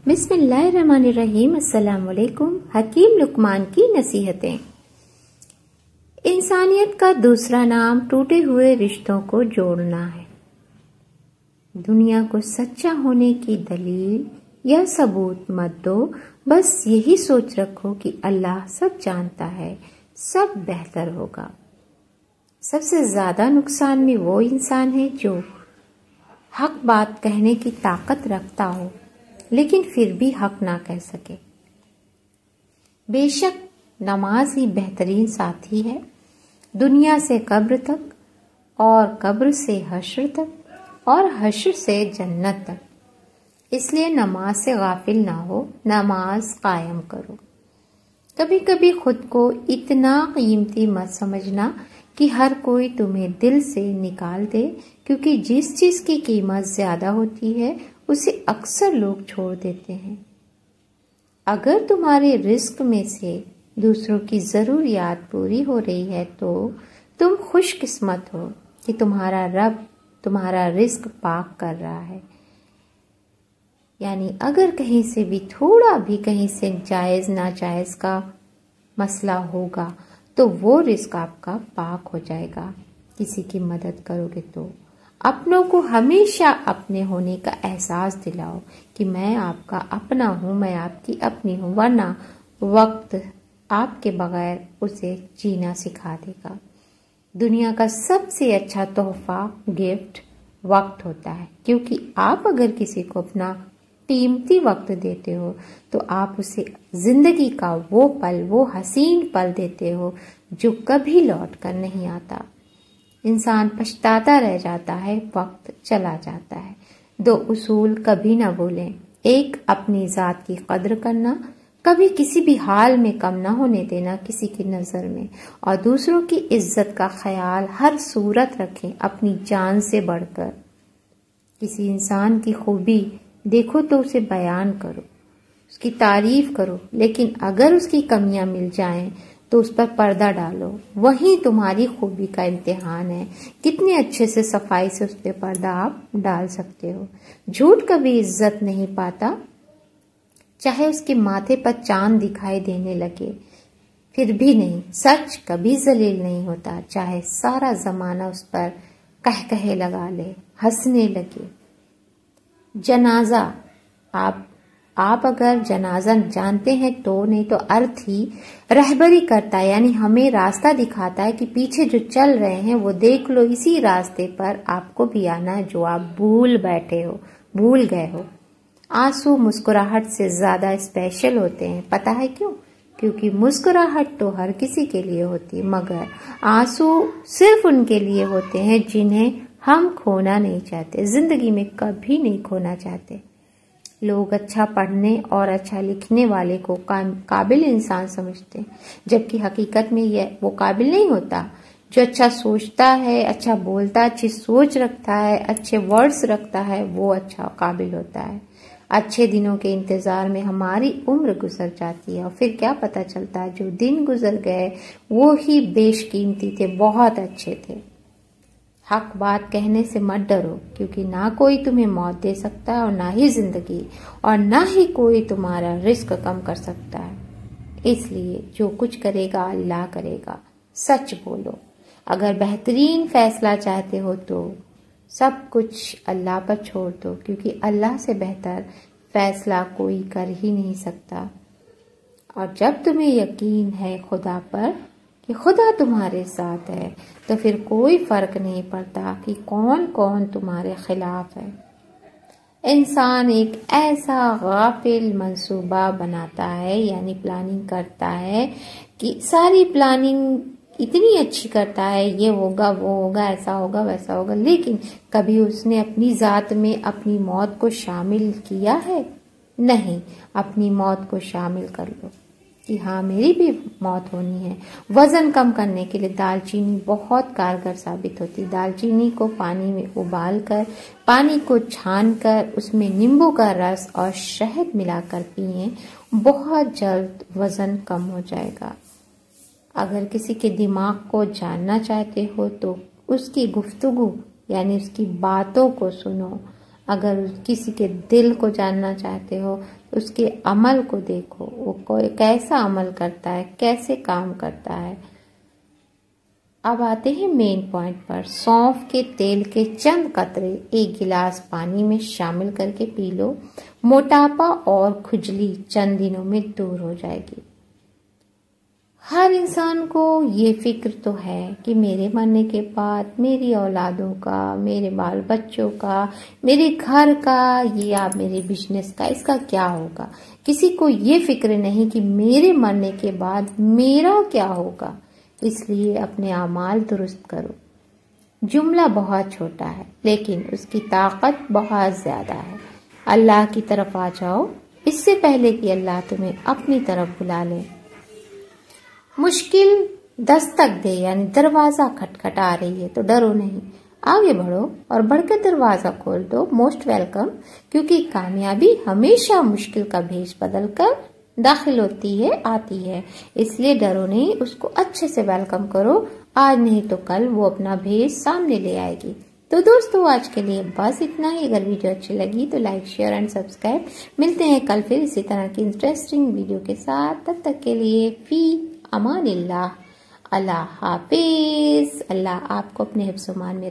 بسم اللہ الرحمن الرحیم۔ السلام علیکم۔ حکیم لقمان کی نصیحتیں۔ انسانیت کا دوسرا نام ٹوٹے ہوئے رشتوں کو جوڑنا ہے۔ دنیا کو سچا ہونے کی دلیل یا ثبوت مت دو، بس یہی سوچ رکھو کہ اللہ سب جانتا ہے، سب بہتر ہوگا۔ سب سے زیادہ نقصان میں وہ انسان ہے جو حق بات کہنے کی طاقت رکھتا ہو لیکن پھر بھی حق نہ کہہ سکے۔ بے شک نماز ہی بہترین ساتھی ہے، دنیا سے قبر تک اور قبر سے حشر تک اور حشر سے جنت تک۔ اس لیے نماز سے غافل نہ ہو، نماز قائم کرو۔ کبھی کبھی خود کو اتنا قیمتی مت سمجھنا کہ ہر کوئی تمہیں دل سے نکال دے، کیونکہ جس چیز کی قیمت زیادہ ہوتی ہے اسے اکثر لوگ چھوڑ دیتے ہیں۔ اگر تمہارے رزق میں سے دوسروں کی ضروریات پوری ہو رہی ہے تو تم خوش قسمت ہو کہ تمہارا رب تمہارا رزق پاک کر رہا ہے۔ یعنی اگر کہیں سے بھی تھوڑا بھی کہیں سے جائز ناجائز کا مسئلہ ہوگا تو وہ رزق آپ کا پاک ہو جائے گا۔ کسی کی مدد کرو گے تو اپنوں کو ہمیشہ اپنے ہونے کا احساس دلاؤ کہ میں آپ کا اپنا ہوں، میں آپ کی اپنی ہوں، ورنہ وقت آپ کے بغیر اسے جینا سکھا دے گا۔ دنیا کا سب سے اچھا تحفہ گفٹ وقت ہوتا ہے، کیونکہ آپ اگر کسی کو اپنا قیمتی وقت دیتے ہو تو آپ اسے زندگی کا وہ پل، وہ حسین پل دیتے ہو جو کبھی لوٹ کر نہیں آتا۔ انسان پچھتاتا رہ جاتا ہے، وقت چلا جاتا ہے۔ دو اصول کبھی نہ بھولیں، ایک اپنی ذات کی قدر کرنا، کبھی کسی بھی حال میں کم نہ ہونے دینا کسی کی نظر میں، اور دوسروں کی عزت کا خیال ہر صورت رکھیں اپنی جان سے بڑھ کر۔ کسی انسان کی خوبی دیکھو تو اسے بیان کرو، اس کی تعریف کرو، لیکن اگر اس کی کمیاں مل جائیں تو اس پر پردہ ڈالو۔ وہی تمہاری خوبی کا امتحان ہے، کتنے اچھے سے صفائی سے اس پہ پردہ آپ ڈال سکتے ہو۔ جھوٹ کبھی عزت نہیں پاتا، چاہے اس کے ماتھے پر چاند دکھائی دینے لگے پھر بھی نہیں۔ سچ کبھی ذلیل نہیں ہوتا، چاہے سارا زمانہ اس پر قہقہے لگا لے، ہنسنے لگے۔ جنازہ آپ اگر جنازہ جانتے ہیں تو، نہیں تو ارتھ ہی رہبری کرتا ہے، یعنی ہمیں راستہ دکھاتا ہے کہ پیچھے جو چل رہے ہیں وہ دیکھ لو، اسی راستے پر آپ کو بھی آنا ہے جو آپ بھول گئے ہو۔ آنسو مسکراہٹ سے زیادہ اسپیشل ہوتے ہیں، پتہ ہے کیوں؟ کیونکہ مسکراہٹ تو ہر کسی کے لیے ہوتی ہے، مگر آنسو صرف ان کے لیے ہوتے ہیں جنہیں ہم کھونا نہیں چاہتے، زندگی میں کبھی نہیں کھونا چاہتے۔ لوگ اچھا پڑھنے اور اچھا لکھنے والے کو قابل انسان سمجھتے ہیں، جبکہ حقیقت میں وہ قابل نہیں ہوتا۔ جو اچھا سوچتا ہے، اچھا بولتا ہے، اچھی سوچ رکھتا ہے، اچھے ورڈز رکھتا ہے، وہ اچھا قابل ہوتا ہے۔ اچھے دنوں کے انتظار میں ہماری عمر گزر جاتی ہے اور پھر کیا پتہ چلتا ہے جو دن گزر گئے وہ ہی بیش قیمتی تھے، بہت اچھے تھے۔ حق بات کہنے سے مت ڈرو، کیونکہ نہ کوئی تمہیں موت دے سکتا ہے اور نہ ہی زندگی، اور نہ ہی کوئی تمہارا رزق کم کر سکتا ہے۔ اس لیے جو کچھ کرے گا اللہ کرے گا، سچ بولو۔ اگر بہترین فیصلہ چاہتے ہو تو سب کچھ اللہ پر چھوڑ دو، کیونکہ اللہ سے بہتر فیصلہ کوئی کر ہی نہیں سکتا۔ اور جب تمہیں یقین ہے خدا پر کہ خدا تمہارے ساتھ ہے تو پھر کوئی فرق نہیں پڑتا کہ کون کون تمہارے خلاف ہے۔ انسان ایک ایسا غافل منصوبہ بناتا ہے، یعنی پلاننگ کرتا ہے کہ ساری پلاننگ اتنی اچھی کرتا ہے، یہ ہوگا وہ ہوگا، ایسا ہوگا ویسا ہوگا، لیکن کبھی اس نے اپنی ذات میں اپنی موت کو شامل کیا ہے؟ نہیں۔ اپنی موت کو شامل کر لو کہ ہاں میری بھی موت ہونی ہے۔ وزن کم کرنے کے لیے دال چینی بہت کارگر ثابت ہوتی۔ دال چینی کو پانی میں ابال کر، پانی کو چھان کر اس میں نیمبو کا رس اور شہد ملا کر پئیں، بہت جلد وزن کم ہو جائے گا۔ اگر کسی کے دماغ کو جاننا چاہتے ہو تو اس کی گفتگو یعنی اس کی باتوں کو سنو۔ اگر کسی کے دل کو جاننا چاہتے ہو تو اس کے عمل کو دیکھو، وہ کوئی کیسا عمل کرتا ہے، کیسے کام کرتا ہے۔ اب آتے ہیں مین پوائنٹ پر۔ سونف کے تیل کے چند قطرے ایک گلاس پانی میں شامل کر کے پی لو، موٹاپا اور کھجلی چند دنوں میں دور ہو جائے گی۔ ہر انسان کو یہ فکر تو ہے کہ میرے مرنے کے بعد میری اولادوں کا، میرے بال بچوں کا، میرے گھر کا یا میرے بزنس کا، اس کا کیا ہوگا۔ کسی کو یہ فکر نہیں کہ میرے مرنے کے بعد میرا کیا ہوگا۔ اس لیے اپنے اعمال درست کرو۔ جملہ بہت چھوٹا ہے لیکن اس کی طاقت بہت زیادہ ہے۔ اللہ کی طرف آ جاؤ اس سے پہلے کہ اللہ تمہیں اپنی طرف بلا لے۔ مشکل دستک دے یعنی دروازہ کھٹکھٹا رہی ہے تو ڈرو نہیں، آگے بڑھو اور بڑھ کر دروازہ کھول دو۔ موسٹ ویلکم، کیونکہ کامیابی ہمیشہ مشکل کا بھیس بدل کر داخل ہوتی ہے، آتی ہے۔ اس لیے ڈرو نہیں، اس کو اچھے سے ویلکم کرو، آج نہیں تو کل وہ اپنا بھیس سامنے لے آئے گی۔ تو دوستو آج کے لیے بس اتنا ہی۔ اگر ویڈیو اچھی لگی تو لائک، شیئر اینڈ سبسکرائب۔ ملتے ہیں کل پھر اسی طرح کی انٹرسٹنگ ویڈیو کے ساتھ، تب تک کے لیے فی امان اللہ، اللہ حافظ۔ اللہ آپ کو اپنے حفظ و امان میں